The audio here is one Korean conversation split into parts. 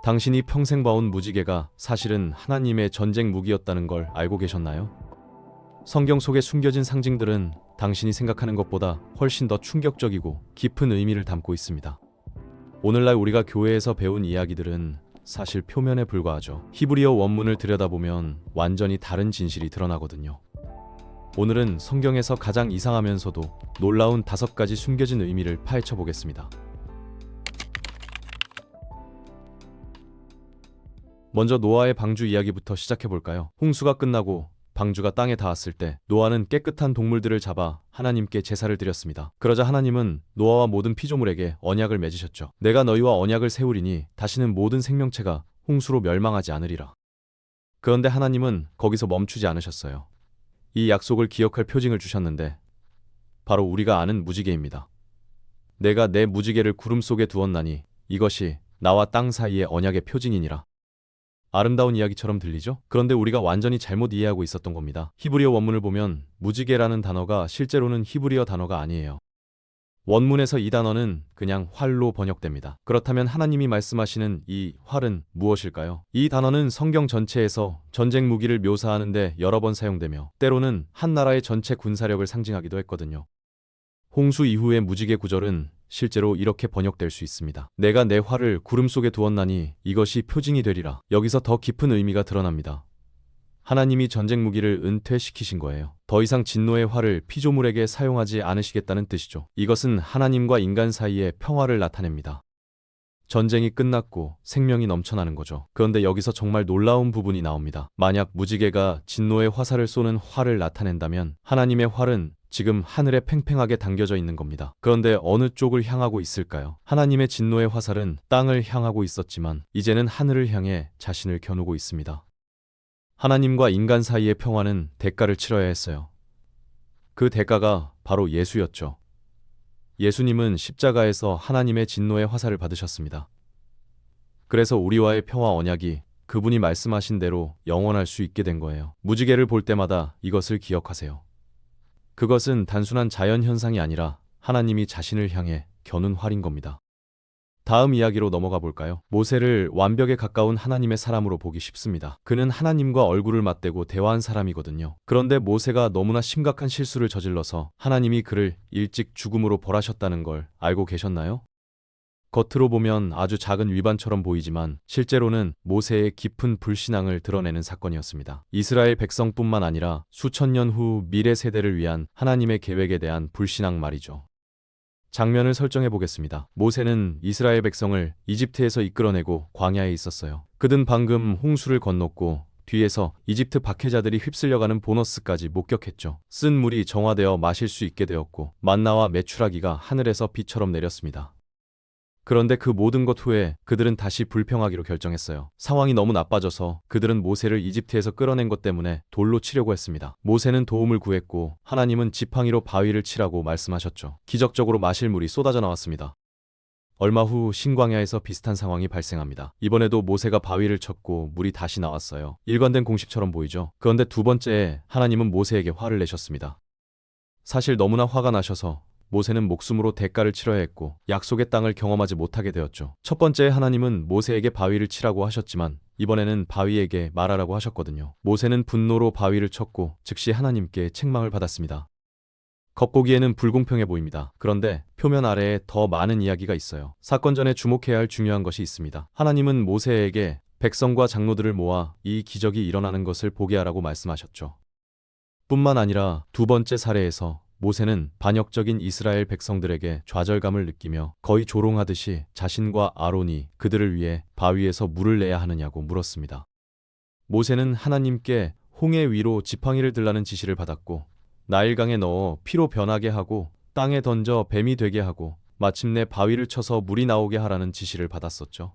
당신이 평생 봐온 무지개가 사실은 하나님의 전쟁 무기였다는 걸 알고 계셨나요? 성경 속에 숨겨진 상징들은 당신이 생각하는 것보다 훨씬 더 충격적이고 깊은 의미를 담고 있습니다. 오늘날 우리가 교회에서 배운 이야기들은 사실 표면에 불과하죠. 히브리어 원문을 들여다보면 완전히 다른 진실이 드러나거든요. 오늘은 성경에서 가장 이상하면서도 놀라운 5가지 숨겨진 의미를 파헤쳐 보겠습니다. 먼저 노아의 방주 이야기부터 시작해 볼까요? 홍수가 끝나고 방주가 땅에 닿았을 때 노아는 깨끗한 동물들을 잡아 하나님께 제사를 드렸습니다. 그러자 하나님은 노아와 모든 피조물에게 언약을 맺으셨죠. 내가 너희와 언약을 세우리니 다시는 모든 생명체가 홍수로 멸망하지 않으리라. 그런데 하나님은 거기서 멈추지 않으셨어요. 이 약속을 기억할 표징을 주셨는데 바로 우리가 아는 무지개입니다. 내가 내 무지개를 구름 속에 두었나니 이것이 나와 땅 사이의 언약의 표징이니라. 아름다운 이야기처럼 들리죠? 그런데 우리가 완전히 잘못 이해하고 있었던 겁니다. 히브리어 원문을 보면 무지개라는 단어가 실제로는 히브리어 단어가 아니에요. 원문에서 이 단어는 그냥 활로 번역됩니다. 그렇다면 하나님이 말씀하시는 이 활은 무엇일까요? 이 단어는 성경 전체에서 전쟁 무기를 묘사하는데 여러 번 사용되며 때로는 한 나라의 전체 군사력을 상징하기도 했거든요. 홍수 이후의 무지개 구절은 실제로 이렇게 번역될 수 있습니다. 내가 내 활을 구름 속에 두었나니 이것이 표징이 되리라. 여기서 더 깊은 의미가 드러납니다. 하나님이 전쟁 무기를 은퇴시키신 거예요. 더 이상 진노의 활을 피조물에게 사용하지 않으시겠다는 뜻이죠. 이것은 하나님과 인간 사이의 평화를 나타냅니다. 전쟁이 끝났고 생명이 넘쳐나는 거죠. 그런데 여기서 정말 놀라운 부분이 나옵니다. 만약 무지개가 진노의 화살을 쏘는 활을 나타낸다면 하나님의 활은 지금 하늘에 팽팽하게 당겨져 있는 겁니다. 그런데 어느 쪽을 향하고 있을까요? 하나님의 진노의 화살은 땅을 향하고 있었지만 이제는 하늘을 향해 자신을 겨누고 있습니다. 하나님과 인간 사이의 평화는 대가를 치러야 했어요. 그 대가가 바로 예수였죠. 예수님은 십자가에서 하나님의 진노의 화살을 받으셨습니다. 그래서 우리와의 평화 언약이 그분이 말씀하신 대로 영원할 수 있게 된 거예요. 무지개를 볼 때마다 이것을 기억하세요. 그것은 단순한 자연 현상이 아니라 하나님이 자신을 향해 겨눈 활인 겁니다. 다음 이야기로 넘어가 볼까요? 모세를 완벽에 가까운 하나님의 사람으로 보기 쉽습니다. 그는 하나님과 얼굴을 맞대고 대화한 사람이거든요. 그런데 모세가 너무나 심각한 실수를 저질러서 하나님이 그를 일찍 죽음으로 벌하셨다는 걸 알고 계셨나요? 겉으로 보면 아주 작은 위반처럼 보이지만 실제로는 모세의 깊은 불신앙을 드러내는 사건이었습니다. 이스라엘 백성뿐만 아니라 수천 년 후 미래 세대를 위한 하나님의 계획에 대한 불신앙 말이죠. 장면을 설정해 보겠습니다. 모세는 이스라엘 백성을 이집트에서 이끌어내고 광야에 있었어요. 그는 방금 홍수를 건넜고 뒤에서 이집트 박해자들이 휩쓸려가는 보너스까지 목격했죠. 쓴 물이 정화되어 마실 수 있게 되었고 만나와 메추라기가 하늘에서 비처럼 내렸습니다. 그런데 그 모든 것 후에 그들은 다시 불평하기로 결정했어요. 상황이 너무 나빠져서 그들은 모세를 이집트에서 끌어낸 것 때문에 돌로 치려고 했습니다. 모세는 도움을 구했고 하나님은 지팡이로 바위를 치라고 말씀하셨죠. 기적적으로 마실 물이 쏟아져 나왔습니다. 얼마 후 신광야에서 비슷한 상황이 발생합니다. 이번에도 모세가 바위를 쳤고 물이 다시 나왔어요. 일관된 공식처럼 보이죠. 그런데 두 번째에 하나님은 모세에게 화를 내셨습니다. 사실 너무나 화가 나셔서 모세는 목숨으로 대가를 치러야 했고 약속의 땅을 경험하지 못하게 되었죠. 첫 번째 하나님은 모세에게 바위를 치라고 하셨지만 이번에는 바위에게 말하라고 하셨거든요. 모세는 분노로 바위를 쳤고 즉시 하나님께 책망을 받았습니다. 겉보기에는 불공평해 보입니다. 그런데 표면 아래에 더 많은 이야기가 있어요. 사건 전에 주목해야 할 중요한 것이 있습니다. 하나님은 모세에게 백성과 장로들을 모아 이 기적이 일어나는 것을 보게 하라고 말씀하셨죠. 뿐만 아니라 두 번째 사례에서 모세는 반역적인 이스라엘 백성들에게 좌절감을 느끼며 거의 조롱하듯이 자신과 아론이 그들을 위해 바위에서 물을 내야 하느냐고 물었습니다. 모세는 하나님께 홍해 위로 지팡이를 들라는 지시를 받았고 나일강에 넣어 피로 변하게 하고 땅에 던져 뱀이 되게 하고 마침내 바위를 쳐서 물이 나오게 하라는 지시를 받았었죠.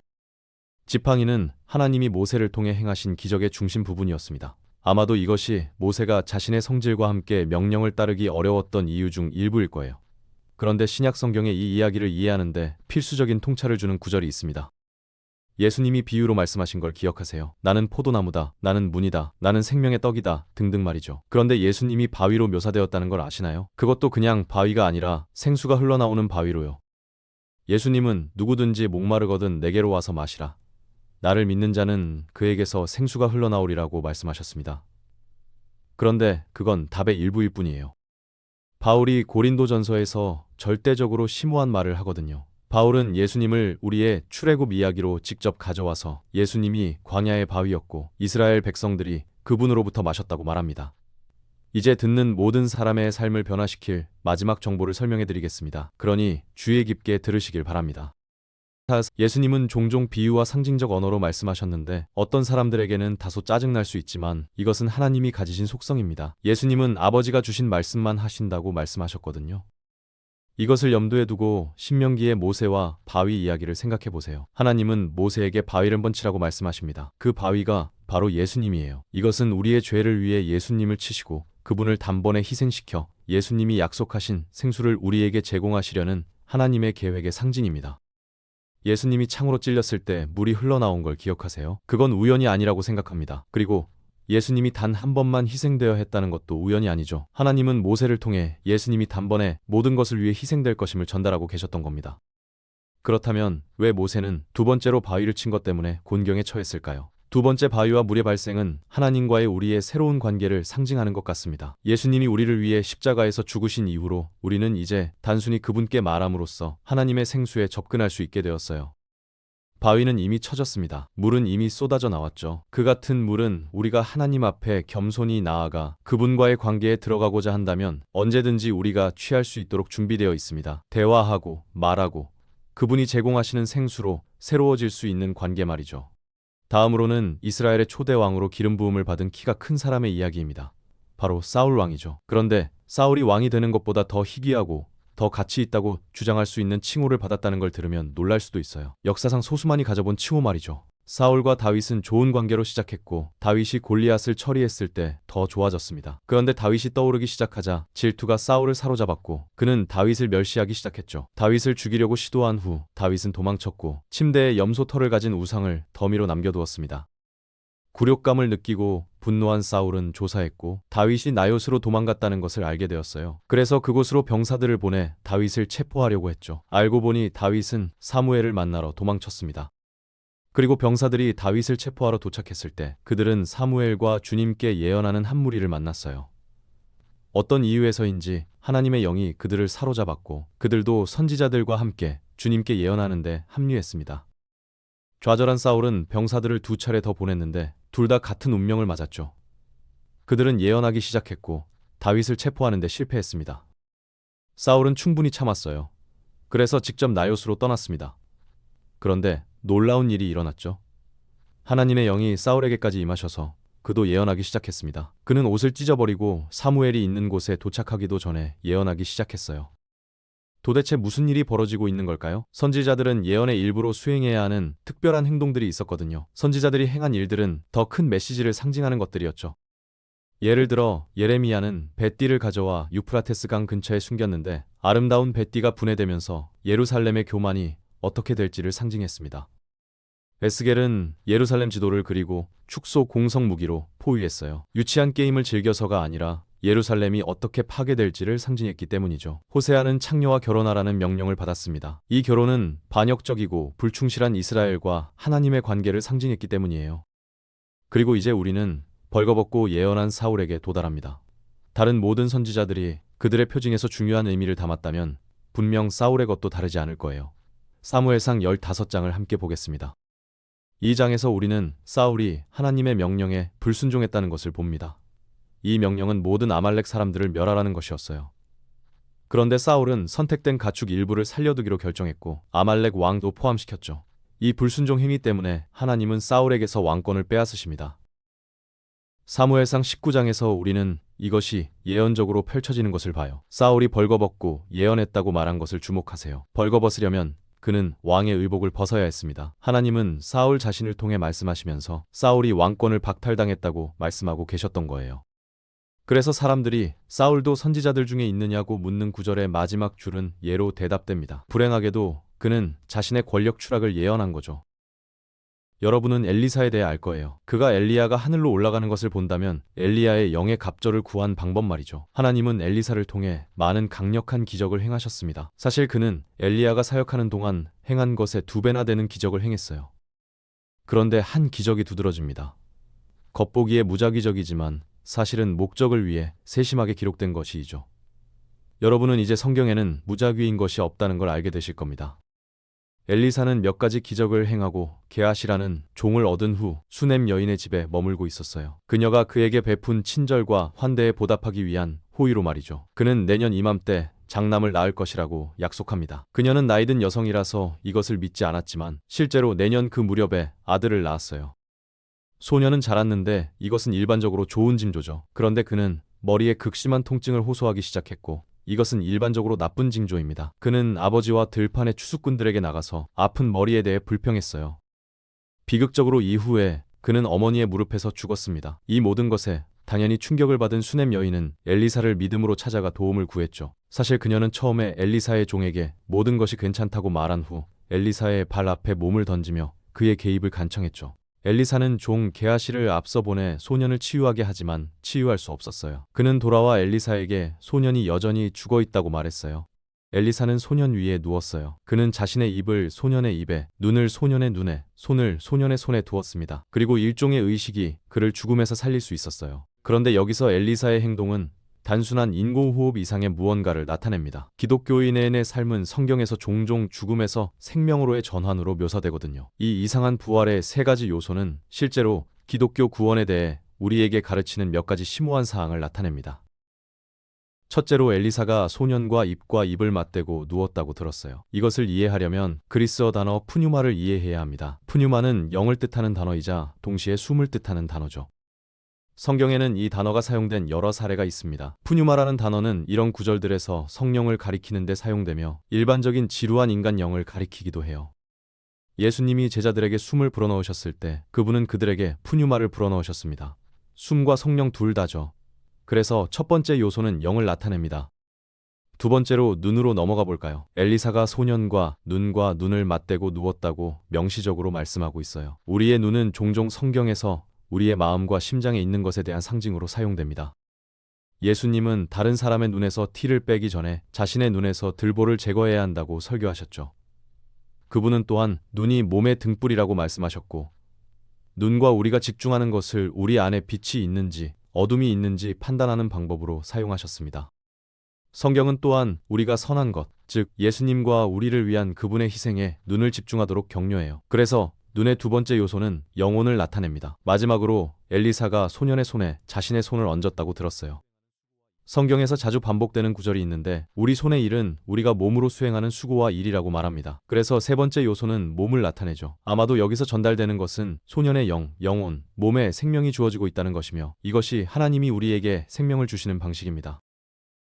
지팡이는 하나님이 모세를 통해 행하신 기적의 중심 부분이었습니다. 아마도 이것이 모세가 자신의 성질과 함께 명령을 따르기 어려웠던 이유 중 일부일 거예요. 그런데 신약 성경에 이 이야기를 이해하는데 필수적인 통찰을 주는 구절이 있습니다. 예수님이 비유로 말씀하신 걸 기억하세요. 나는 포도나무다, 나는 문이다, 나는 생명의 떡이다 등등 말이죠. 그런데 예수님이 바위로 묘사되었다는 걸 아시나요? 그것도 그냥 바위가 아니라 생수가 흘러나오는 바위로요. 예수님은 누구든지 목마르거든 내게로 와서 마시라. 나를 믿는 자는 그에게서 생수가 흘러나오리라고 말씀하셨습니다. 그런데 그건 답의 일부일 뿐이에요. 바울이 고린도전서에서 절대적으로 심오한 말을 하거든요. 바울은 예수님을 우리의 출애굽 이야기로 직접 가져와서 예수님이 광야의 바위였고 이스라엘 백성들이 그분으로부터 마셨다고 말합니다. 이제 듣는 모든 사람의 삶을 변화시킬 마지막 정보를 설명해 드리겠습니다. 그러니 주의 깊게 들으시길 바랍니다. 예수님은 종종 비유와 상징적 언어로 말씀하셨는데 어떤 사람들에게는 다소 짜증날 수 있지만 이것은 하나님이 가지신 속성입니다. 예수님은 아버지가 주신 말씀만 하신다고 말씀하셨거든요. 이것을 염두에 두고 신명기의 모세와 바위 이야기를 생각해 보세요. 하나님은 모세에게 바위를 한번 치라고 말씀하십니다. 그 바위가 바로 예수님이에요. 이것은 우리의 죄를 위해 예수님을 치시고 그분을 단번에 희생시켜 예수님이 약속하신 생수를 우리에게 제공하시려는 하나님의 계획의 상징입니다. 예수님이 창으로 찔렸을 때 물이 흘러나온 걸 기억하세요? 그건 우연이 아니라고 생각합니다. 그리고 예수님이 단 한 번만 희생되어야 했다는 것도 우연이 아니죠. 하나님은 모세를 통해 예수님이 단번에 모든 것을 위해 희생될 것임을 전달하고 계셨던 겁니다. 그렇다면 왜 모세는 두 번째로 바위를 친 것 때문에 곤경에 처했을까요? 두 번째 바위와 물의 발생은 하나님과의 우리의 새로운 관계를 상징하는 것 같습니다. 예수님이 우리를 위해 십자가에서 죽으신 이후로 우리는 이제 단순히 그분께 말함으로써 하나님의 생수에 접근할 수 있게 되었어요. 바위는 이미 쳐졌습니다. 물은 이미 쏟아져 나왔죠. 그 같은 물은 우리가 하나님 앞에 겸손히 나아가 그분과의 관계에 들어가고자 한다면 언제든지 우리가 취할 수 있도록 준비되어 있습니다. 대화하고 말하고 그분이 제공하시는 생수로 새로워질 수 있는 관계 말이죠. 다음으로는 이스라엘의 초대 왕으로 기름 부음을 받은 키가 큰 사람의 이야기입니다. 바로 사울 왕이죠. 그런데 사울이 왕이 되는 것보다 더 희귀하고 더 가치 있다고 주장할 수 있는 칭호를 받았다는 걸 들으면 놀랄 수도 있어요. 역사상 소수만이 가져본 칭호 말이죠. 사울과 다윗은 좋은 관계로 시작했고 다윗이 골리앗을 처리했을 때 더 좋아졌습니다. 그런데 다윗이 떠오르기 시작하자 질투가 사울을 사로잡았고 그는 다윗을 멸시하기 시작했죠. 다윗을 죽이려고 시도한 후 다윗은 도망쳤고 침대에 염소 털을 가진 우상을 더미로 남겨두었습니다. 굴욕감을 느끼고 분노한 사울은 조사했고 다윗이 나요스로 도망갔다는 것을 알게 되었어요. 그래서 그곳으로 병사들을 보내 다윗을 체포하려고 했죠. 알고 보니 다윗은 사무엘을 만나러 도망쳤습니다. 그리고 병사들이 다윗을 체포하러 도착했을 때 그들은 사무엘과 주님께 예언하는 한 무리를 만났어요. 어떤 이유에서인지 하나님의 영이 그들을 사로잡았고 그들도 선지자들과 함께 주님께 예언하는데 합류했습니다. 좌절한 사울은 병사들을 두 차례 더 보냈는데 둘 다 같은 운명을 맞았죠. 그들은 예언하기 시작했고 다윗을 체포하는데 실패했습니다. 사울은 충분히 참았어요. 그래서 직접 나요스로 떠났습니다. 그런데 놀라운 일이 일어났죠. 하나님의 영이 사울에게까지 임하셔서 그도 예언하기 시작했습니다. 그는 옷을 찢어버리고 사무엘이 있는 곳에 도착하기도 전에 예언하기 시작했어요. 도대체 무슨 일이 벌어지고 있는 걸까요? 선지자들은 예언의 일부로 수행해야 하는 특별한 행동들이 있었거든요. 선지자들이 행한 일들은 더 큰 메시지를 상징하는 것들이었죠. 예를 들어 예레미야는 뱃띠를 가져와 유프라테스 강 근처에 숨겼는데 아름다운 뱃띠가 분해되면서 예루살렘의 교만이 어떻게 될지를 상징했습니다. 에스겔은 예루살렘 지도를 그리고 축소 공성 무기로 포위했어요. 유치한 게임을 즐겨서가 아니라 예루살렘이 어떻게 파괴될지를 상징했기 때문이죠. 호세아는 창녀와 결혼하라는 명령을 받았습니다. 이 결혼은 반역적이고 불충실한 이스라엘과 하나님의 관계를 상징했기 때문이에요. 그리고 이제 우리는 벌거벗고 예언한 사울에게 도달합니다. 다른 모든 선지자들이 그들의 표징에서 중요한 의미를 담았다면 분명 사울의 것도 다르지 않을 거예요. 사무엘상 15장을 함께 보겠습니다. 이 장에서 우리는 사울이 하나님의 명령에 불순종했다는 것을 봅니다. 이 명령은 모든 아말렉 사람들을 멸하라는 것이었어요. 그런데 사울은 선택된 가축 일부를 살려두기로 결정했고 아말렉 왕도 포함시켰죠. 이 불순종 행위 때문에 하나님은 사울에게서 왕권을 빼앗으십니다. 사무엘상 19장에서 우리는 이것이 예언적으로 펼쳐지는 것을 봐요. 사울이 벌거벗고 예언했다고 말한 것을 주목하세요. 벌거벗으려면 그는 왕의 의복을 벗어야 했습니다. 하나님은 사울 자신을 통해 말씀하시면서 사울이 왕권을 박탈당했다고 말씀하고 계셨던 거예요. 그래서 사람들이 사울도 선지자들 중에 있느냐고 묻는 구절의 마지막 줄은 예로 대답됩니다. 불행하게도 그는 자신의 권력 추락을 예언한 거죠. 여러분은 엘리사에 대해 알 거예요. 그가 엘리야가 하늘로 올라가는 것을 본다면 엘리야의 영의 갑절을 구한 방법 말이죠. 하나님은 엘리사를 통해 많은 강력한 기적을 행하셨습니다. 사실 그는 엘리야가 사역하는 동안 행한 것의 2배나 되는 기적을 행했어요. 그런데 한 기적이 두드러집니다. 겉보기에 무작위적이지만 사실은 목적을 위해 세심하게 기록된 것이죠. 여러분은 이제 성경에는 무작위인 것이 없다는 걸 알게 되실 겁니다. 엘리사는 몇 가지 기적을 행하고 게하시라는 종을 얻은 후 수넴 여인의 집에 머물고 있었어요. 그녀가 그에게 베푼 친절과 환대에 보답하기 위한 호의로 말이죠. 그는 내년 이맘때 장남을 낳을 것이라고 약속합니다. 그녀는 나이든 여성이라서 이것을 믿지 않았지만 실제로 내년 그 무렵에 아들을 낳았어요. 소녀는 자랐는데 이것은 일반적으로 좋은 징조죠. 그런데 그는 머리에 극심한 통증을 호소하기 시작했고 이것은 일반적으로 나쁜 징조입니다. 그는 아버지와 들판의 추수꾼들에게 나가서 아픈 머리에 대해 불평했어요. 비극적으로 이후에 그는 어머니의 무릎에서 죽었습니다. 이 모든 것에 당연히 충격을 받은 수넴 여인은 엘리사를 믿음으로 찾아가 도움을 구했죠. 사실 그녀는 처음에 엘리사의 종에게 모든 것이 괜찮다고 말한 후 엘리사의 발 앞에 몸을 던지며 그의 개입을 간청했죠. 엘리사는 종 게하시를 앞서 보내 소년을 치유하게 하지만 치유할 수 없었어요. 그는 돌아와 엘리사에게 소년이 여전히 죽어 있다고 말했어요. 엘리사는 소년 위에 누웠어요. 그는 자신의 입을 소년의 입에, 눈을 소년의 눈에, 손을 소년의 손에 두었습니다. 그리고 일종의 의식이 그를 죽음에서 살릴 수 있었어요. 그런데 여기서 엘리사의 행동은 단순한 인공호흡 이상의 무언가를 나타냅니다. 기독교인의 삶은 성경에서 종종 죽음에서 생명으로의 전환으로 묘사되거든요. 이 이상한 부활의 세 가지 요소는 실제로 기독교 구원에 대해 우리에게 가르치는 몇 가지 심오한 사항을 나타냅니다. 첫째로 엘리사가 소년과 입과 입을 맞대고 누웠다고 들었어요. 이것을 이해하려면 그리스어 단어 푸뉴마를 이해해야 합니다. 푸뉴마는 영을 뜻하는 단어이자 동시에 숨을 뜻하는 단어죠. 성경에는 이 단어가 사용된 여러 사례가 있습니다. 푸뉴마라는 단어는 이런 구절들에서 성령을 가리키는 데 사용되며 일반적인 지루한 인간 영을 가리키기도 해요. 예수님이 제자들에게 숨을 불어넣으셨을 때 그분은 그들에게 푸뉴마를 불어넣으셨습니다. 숨과 성령 둘 다죠. 그래서 첫 번째 요소는 영을 나타냅니다. 두 번째로 눈으로 넘어가 볼까요? 엘리사가 소년과 눈을 맞대고 누웠다고 명시적으로 말씀하고 있어요. 우리의 눈은 종종 성경에서 우리의 마음과 심장에 있는 것에 대한 상징으로 사용됩니다. 예수님은 다른 사람의 눈에서 티를 빼기 전에 자신의 눈에서 들보를 제거해야 한다고 설교하셨죠. 그분은 또한 눈이 몸의 등불이라고 말씀하셨고 눈과 우리가 집중하는 것을 우리 안에 빛이 있는지 어둠이 있는지 판단하는 방법으로 사용하셨습니다. 성경은 또한 우리가 선한 것, 즉 예수님과 우리를 위한 그분의 희생에 눈을 집중하도록 격려해요. 그래서 눈의 두 번째 요소는 영혼을 나타냅니다. 마지막으로 엘리사가 소년의 손에 자신의 손을 얹었다고 들었어요. 성경에서 자주 반복되는 구절이 있는데 우리 손의 일은 우리가 몸으로 수행하는 수고와 일이라고 말합니다. 그래서 세 번째 요소는 몸을 나타내죠. 아마도 여기서 전달되는 것은 소년의 영혼, 몸에 생명이 주어지고 있다는 것이며 이것이 하나님이 우리에게 생명을 주시는 방식입니다.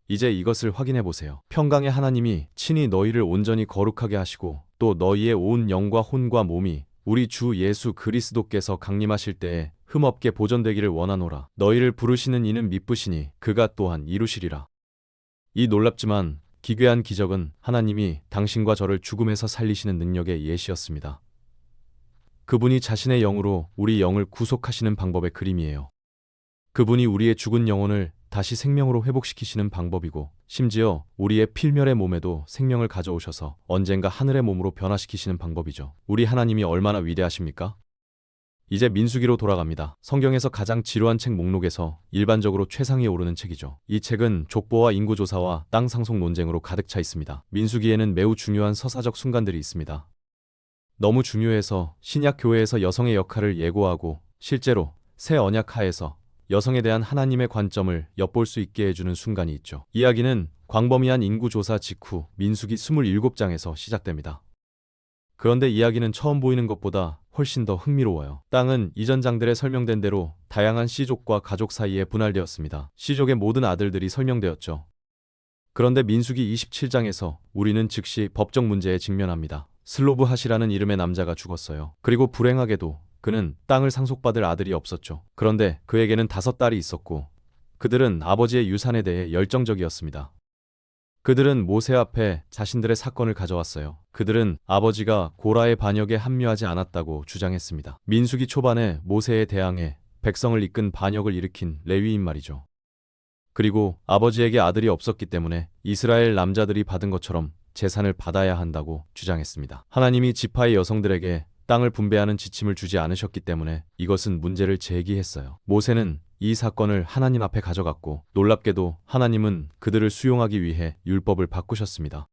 이제 이것을 확인해 보세요. 평강의 하나님이 친히 너희를 온전히 거룩하게 하시고 또 너희의 온 영과 혼과 몸이 우리 주 예수 그리스도께서 강림하실 때에 흠없게 보존되기를 원하노라. 너희를 부르시는 이는 미쁘시니 그가 또한 이루시리라. 이 놀랍지만 기괴한 기적은 하나님이 당신과 저를 죽음에서 살리시는 능력의 예시였습니다. 그분이 자신의 영으로 우리 영을 구속하시는 방법의 그림이에요. 그분이 우리의 죽은 영혼을 다시 생명으로 회복시키시는 방법이고 심지어 우리의 필멸의 몸에도 생명을 가져오셔서 언젠가 하늘의 몸으로 변화시키시는 방법이죠. 우리 하나님이 얼마나 위대하십니까? 이제 민수기로 돌아갑니다. 성경에서 가장 지루한 책 목록에서 일반적으로 최상위에 오르는 책이죠. 이 책은 족보와 인구조사와 땅 상속 논쟁으로 가득 차 있습니다. 민수기에는 매우 중요한 서사적 순간들이 있습니다. 너무 중요해서 신약 교회에서 여성의 역할을 예고하고 실제로 새 언약 하에서 여성에 대한 하나님의 관점을 엿볼 수 있게 해주는 순간이 있죠. 이야기는 광범위한 인구조사 직후 민수기 27장에서 시작됩니다. 그런데 이야기는 처음 보이는 것보다 훨씬 더 흥미로워요. 땅은 이전 장들에 설명된 대로 다양한 씨족과 가족 사이에 분할되었습니다. 씨족의 모든 아들들이 설명되었죠. 그런데 민수기 27장에서 우리는 즉시 법적 문제에 직면합니다. 슬로브핫이라는 이름의 남자가 죽었어요. 그리고 불행하게도 그는 땅을 상속받을 아들이 없었죠. 그런데 그에게는 5딸이 있었고 그들은 아버지의 유산에 대해 열정적이었습니다. 그들은 모세 앞에 자신들의 사건을 가져왔어요. 그들은 아버지가 고라의 반역에 합류하지 않았다고 주장했습니다. 민수기 초반에 모세에 대항해 백성을 이끈 반역을 일으킨 레위인 말이죠. 그리고 아버지에게 아들이 없었기 때문에 이스라엘 남자들이 받은 것처럼 재산을 받아야 한다고 주장했습니다. 하나님이 지파의 여성들에게 땅을 분배하는 지침을 주지 않으셨기 때문에 이것은 문제를 제기했어요. 모세는 이 사건을 하나님 앞에 가져갔고 놀랍게도 하나님은 그들을 수용하기 위해 율법을 바꾸셨습니다.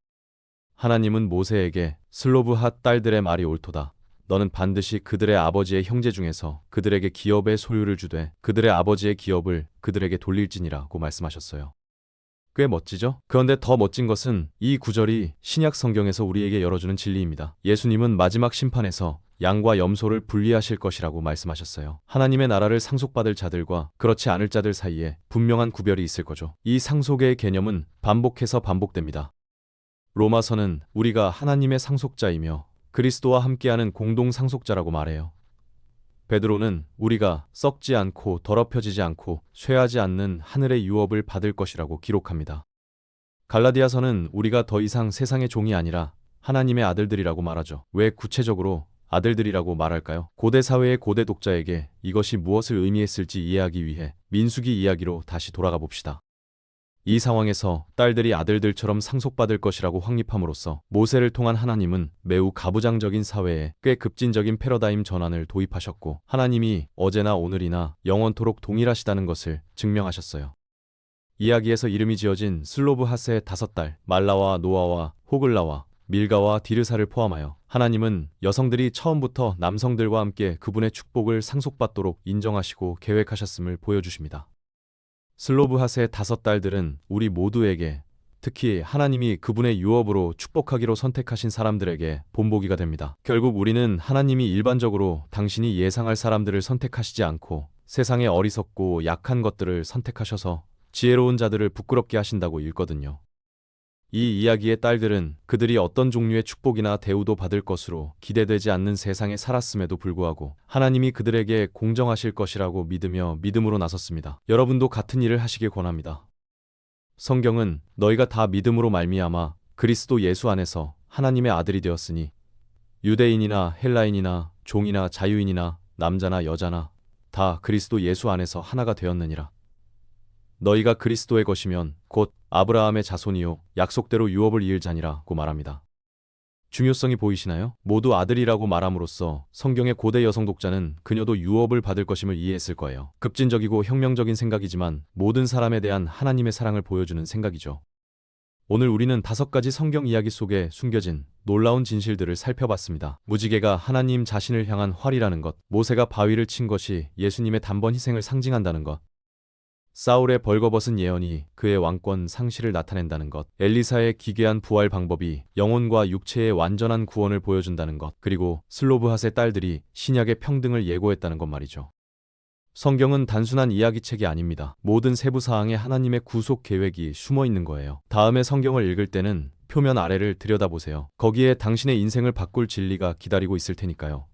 하나님은 모세에게 슬로브핫 딸들의 말이 옳도다. 너는 반드시 그들의 아버지의 형제 중에서 그들에게 기업의 소유를 주되 그들의 아버지의 기업을 그들에게 돌릴지니라고 말씀하셨어요. 꽤 멋지죠? 그런데 더 멋진 것은 이 구절이 신약 성경에서 우리에게 열어주는 진리입니다. 예수님은 마지막 심판에서 양과 염소를 분리하실 것이라고 말씀하셨어요. 하나님의 나라를 상속받을 자들과 그렇지 않을 자들 사이에 분명한 구별이 있을 거죠. 이 상속의 개념은 반복해서 반복됩니다. 로마서는 우리가 하나님의 상속자이며 그리스도와 함께하는 공동 상속자라고 말해요. 베드로는 우리가 썩지 않고 더럽혀지지 않고 쇠하지 않는 하늘의 유업을 받을 것이라고 기록합니다. 갈라디아서는 우리가 더 이상 세상의 종이 아니라 하나님의 아들들이라고 말하죠. 왜 구체적으로 아들들이라고 말할까요? 고대 사회의 고대 독자에게 이것이 무엇을 의미했을지 이해하기 위해 민수기 이야기로 다시 돌아가 봅시다. 이 상황에서 딸들이 아들들처럼 상속받을 것이라고 확립함으로써 모세를 통한 하나님은 매우 가부장적인 사회에 꽤 급진적인 패러다임 전환을 도입하셨고 하나님이 어제나 오늘이나 영원토록 동일하시다는 것을 증명하셨어요. 이야기에서 이름이 지어진 슬로브핫의 5딸 말라와 노아와 호글라와 밀가와 디르사를 포함하여 하나님은 여성들이 처음부터 남성들과 함께 그분의 축복을 상속받도록 인정하시고 계획하셨음을 보여주십니다. 슬로브핫의 5딸들은 우리 모두에게 특히 하나님이 그분의 유업으로 축복하기로 선택하신 사람들에게 본보기가 됩니다. 결국 우리는 하나님이 일반적으로 당신이 예상할 사람들을 선택하시지 않고 세상의 어리석고 약한 것들을 선택하셔서 지혜로운 자들을 부끄럽게 하신다고 읽거든요. 이 이야기의 딸들은 그들이 어떤 종류의 축복이나 대우도 받을 것으로 기대되지 않는 세상에 살았음에도 불구하고 하나님이 그들에게 공정하실 것이라고 믿으며 믿음으로 나섰습니다. 여러분도 같은 일을 하시길 권합니다. 성경은 너희가 다 믿음으로 말미암아 그리스도 예수 안에서 하나님의 아들이 되었으니 유대인이나 헬라인이나 종이나 자유인이나 남자나 여자나 다 그리스도 예수 안에서 하나가 되었느니라. 너희가 그리스도의 것이면 곧 아브라함의 자손이요 약속대로 유업을 이을 자니라고 말합니다. 중요성이 보이시나요? 모두 아들이라고 말함으로써 성경의 고대 여성 독자는 그녀도 유업을 받을 것임을 이해했을 거예요. 급진적이고 혁명적인 생각이지만 모든 사람에 대한 하나님의 사랑을 보여주는 생각이죠. 오늘 우리는 5가지 성경 이야기 속에 숨겨진 놀라운 진실들을 살펴봤습니다. 무지개가 하나님 자신을 향한 활이라는 것, 모세가 바위를 친 것이 예수님의 단번 희생을 상징한다는 것, 사울의 벌거벗은 예언이 그의 왕권 상실을 나타낸다는 것, 엘리사의 기괴한 부활 방법이 영혼과 육체의 완전한 구원을 보여준다는 것, 그리고 슬로브핫의 딸들이 신약의 평등을 예고했다는 것 말이죠. 성경은 단순한 이야기책이 아닙니다. 모든 세부 사항에 하나님의 구속 계획이 숨어 있는 거예요. 다음에 성경을 읽을 때는 표면 아래를 들여다보세요. 거기에 당신의 인생을 바꿀 진리가 기다리고 있을 테니까요.